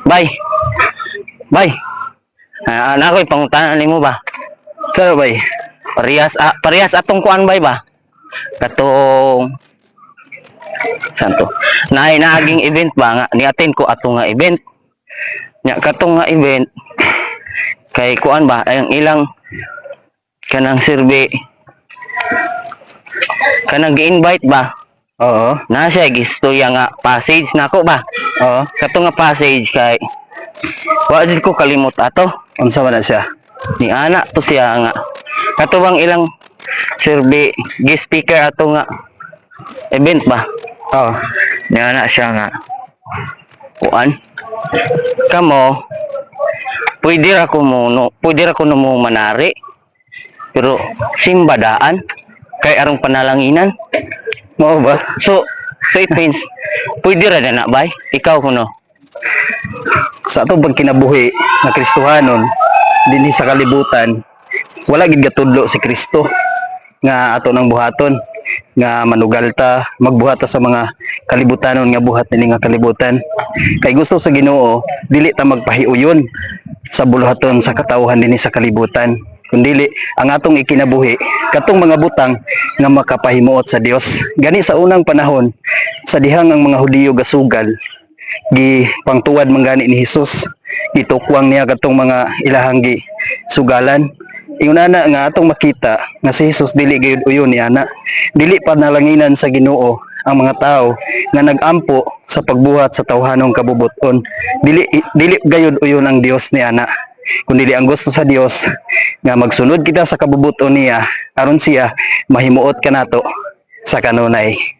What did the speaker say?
Bay, bay. Ana ko'y pangutanan nimo ba? Saan bay? Parehas atong kuan bay ba? Katong santo. Naaging event ba nga ni-attend ko atong nga event. Nya katong nga event kay kuan ba ang ilang kanang survey kanang gi-invite ba? Oo. Na siya gistorya nga passage nako ba? Oo. Katong nga passage kay wa jud ko kalimot ato. Unsa man na siya? Ni ana to siya nga katubang ilang survey guest speaker ato nga event ba. Oo. Ni ana siya nga kuan kamo pwede ra ko mo manari pero simbadaan kay arong panalanginan Mao ba? so it means pwede ra na bay ikaw kuno Sa ato bang kinabuhi nga Kristohanon dinhi sa kalibutan, wala gid gatudlo si Kristo nga ato nang buhaton nga manugalta magbuhata sa mga kalibutanon nga buhat nini nga kalibutan. Kay gusto sa Ginoo dili ta magpahiuyon sa buluhaton sa katawhan dinhi sa kalibutan, kundili ang atong ikinabuhi katong mga butang nga makapahimuot sa Dios. Gani sa unang panahon sa dihang ang mga Hudiyo gasugal gi pangtuwad man gani ni Hesus, gitukwang niya katong mga ilahang gi sugalan. Ingon ana nga atong makita nga si Hesus dili gayud uyon ni ana, dili panalanginan sa Ginoo ang mga tao nga nag-ampo sa pagbuhat sa tawhanong kabubuton. Dili gayud uyon ang Dios ni ana, kundi ang gusto sa Dios nga magsunod kita sa kabubuton niya aron siya mahimuot kanato sa kanunay.